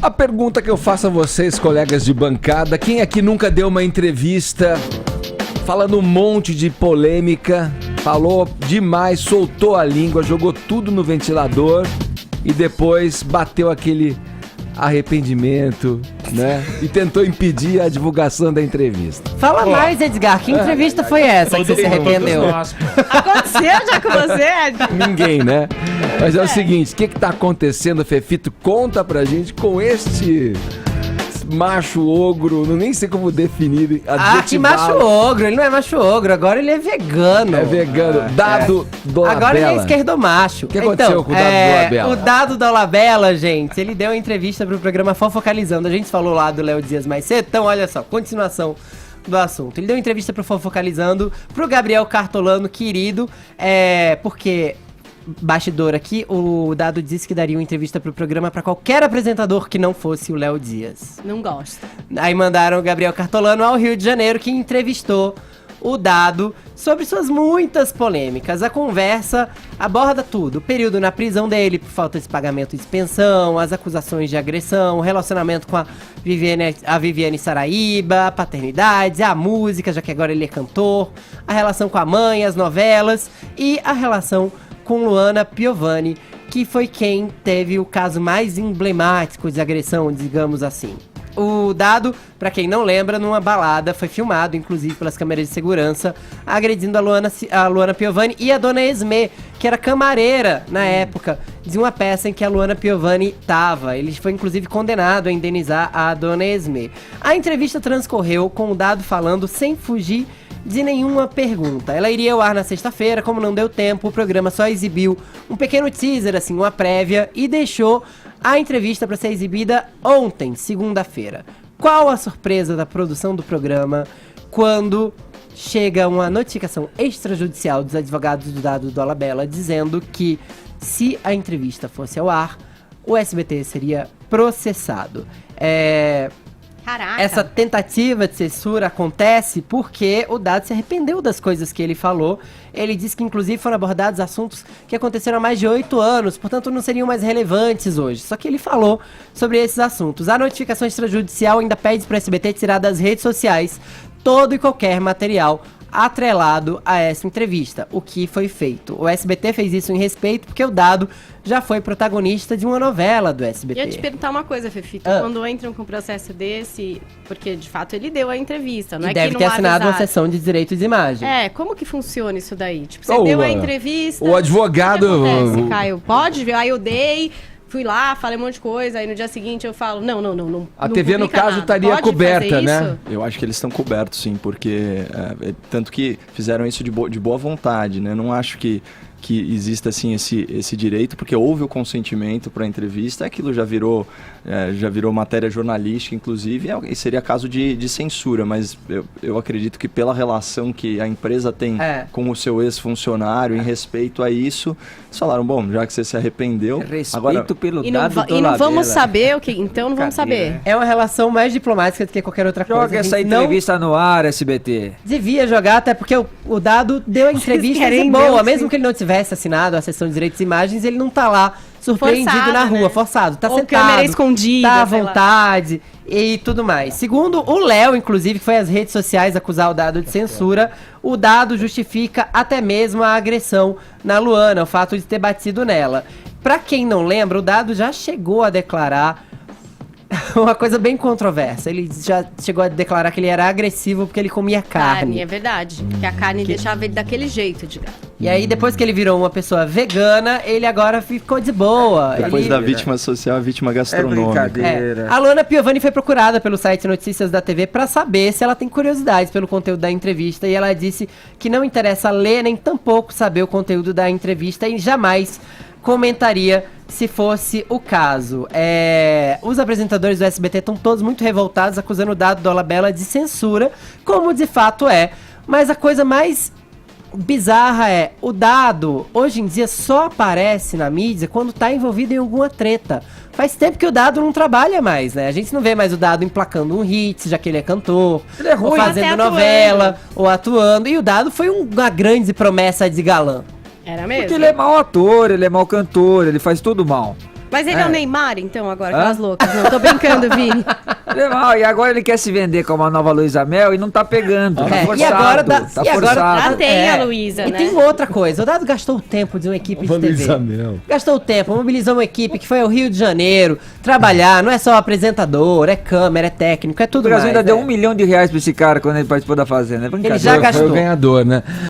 A pergunta que eu faço a vocês, colegas de bancada, quem aqui nunca deu uma entrevista falando um monte de polêmica, falou demais, soltou a língua, jogou tudo no ventilador e depois bateu aquele arrependimento, né? E tentou impedir a divulgação da entrevista. Fala mais, Edgar, que entrevista foi essa que você se arrependeu? Aconteceu já com você, Ed? Ninguém, né? Mas é o seguinte, o que tá acontecendo, Fefito? Conta pra gente com este macho ogro, nem sei como definir. Que macho ogro, ele não é macho ogro, agora ele é vegano. É vegano, Dado Dolabella. Agora ele é esquerdomacho. O que aconteceu com o Dado Dolabella? O Dado Dolabella, gente, ele deu uma entrevista pro programa Fofocalizando. A gente falou lá do Léo Dias mais cedo, então olha só, continuação do assunto. Ele deu entrevista pro Fofocalizando, pro Gabriel Cartolano, querido, porque... Bastidor aqui, o Dado disse que daria uma entrevista pro programa pra qualquer apresentador que não fosse o Léo Dias. Não gosta. Aí mandaram o Gabriel Cartolano ao Rio de Janeiro, que entrevistou o Dado sobre suas muitas polêmicas. A conversa aborda tudo. O período na prisão dele por falta de pagamento de pensão, as acusações de agressão, o relacionamento com a Viviane Saraíba, a paternidade, a música, já que agora ele é cantor, a relação com a mãe, as novelas e a relação com Luana Piovani, que foi quem teve o caso mais emblemático de agressão, digamos assim. O Dado, pra quem não lembra, numa balada, foi filmado, inclusive pelas câmeras de segurança, agredindo a Luana Piovani e a Dona Esmê, que era camareira, na época, de uma peça em que a Luana Piovani tava. Ele foi, inclusive, condenado a indenizar a Dona Esmê. A entrevista transcorreu com o Dado falando sem fugir de nenhuma pergunta. Ela iria ao ar na sexta-feira, como não deu tempo, o programa só exibiu um pequeno teaser, assim, uma prévia, e deixou a entrevista para ser exibida ontem, segunda-feira. Qual a surpresa da produção do programa quando chega uma notificação extrajudicial dos advogados do Dado Dolabella dizendo que, se a entrevista fosse ao ar, o SBT seria processado? Caraca. Essa tentativa de censura acontece porque o Dado se arrependeu das coisas que ele falou. Ele disse que, inclusive, foram abordados assuntos que aconteceram há mais de 8 anos, portanto, não seriam mais relevantes hoje. Só que ele falou sobre esses assuntos. A notificação extrajudicial ainda pede para o SBT tirar das redes sociais todo e qualquer material atrelado a essa entrevista, o que foi feito. O SBT fez isso em respeito porque o Dado já foi protagonista de uma novela do SBT. Eu ia te perguntar uma coisa, Fefito. Quando entram com um processo desse, porque de fato ele deu a entrevista, não e é deve que ter não assinado uma avisaram. sessão de direito de imagem. Como que funciona isso daí? Tipo, você deu a entrevista... O advogado... O que acontece, Caio? Pode? Aí eu dei... Fui lá, falei um monte de coisa, aí no dia seguinte eu falo, não. A TV, no caso, estaria Pode coberta, fazer né? isso? Eu acho que eles estão cobertos, sim, porque... tanto que fizeram isso de boa vontade, né? Não acho que exista, assim, esse direito, porque houve o consentimento para a entrevista, aquilo já virou matéria jornalística, inclusive, e seria caso de censura, mas eu acredito que pela relação que a empresa tem com o seu ex-funcionário, em respeito a isso, eles falaram, bom, já que você se arrependeu... Respeito pelo E Dado não Dolabella. vamos saber o que... Então não vamos saber. É uma relação mais diplomática do que qualquer outra coisa. Joga essa A gente não entrevista no ar, SBT. devia jogar, até porque o Dado deu a entrevista querem boa. mesmo, Mesmo sim. que ele não tivesse assinado a sessão de direitos e imagens, ele não tá lá surpreendido Forçado, na rua, né? forçado. Tá Ou sentado, câmera escondida, tá à sei lá. vontade e tudo mais. Segundo o Léo, inclusive, que foi às redes sociais acusar o Dado de censura, o Dado justifica até mesmo a agressão na Luana, o fato de ter batido nela. Pra quem não lembra, o Dado já chegou a declarar uma coisa bem controversa. Ele já chegou a declarar que ele era agressivo porque ele comia carne. É verdade. Porque a carne deixava ele daquele jeito, digamos. E aí, depois que ele virou uma pessoa vegana, ele agora ficou de boa. Depois Ele- da vítima social, a vítima gastronômica. brincadeira. A Luana Piovani foi procurada pelo site Notícias da TV pra saber se ela tem curiosidades pelo conteúdo da entrevista, e ela disse que não interessa ler nem tampouco saber o conteúdo da entrevista e jamais comentaria se fosse o caso. Os apresentadores do SBT estão todos muito revoltados, acusando o Dado Dolabella de censura, como de fato é. Mas a coisa mais bizarra é, o Dado, hoje em dia, só aparece na mídia quando tá envolvido em alguma treta. Faz tempo que o Dado não trabalha mais, né? A gente não vê mais o Dado emplacando um hit, já que ele é cantor, Ele é ruim. ou fazendo Até novela, ou atuando. E o Dado foi uma grande promessa de galã. Era mesmo? Porque ele é mau ator, ele é mau cantor, ele faz tudo mal. Mas ele é o É. Neymar, então, agora, Hã? aquelas loucas. Não, tô brincando, Vini. E agora ele quer se vender como a nova Luísa Mel e não tá pegando. Tá É, forçado. e agora dá- tá e agora forçado. Já tem a Luísa, E né? tem outra coisa, o Dado gastou o tempo de uma equipe de TV. Luísa Mel. Gastou o tempo, mobilizou uma equipe que foi ao Rio de Janeiro trabalhar, não é só apresentador, é câmera, é técnico, é O tudo Brasil mais. ainda deu né? R$1 milhão pra esse cara quando ele participou da Fazenda. É brincadeira. já Foi o gastou. ganhador, né?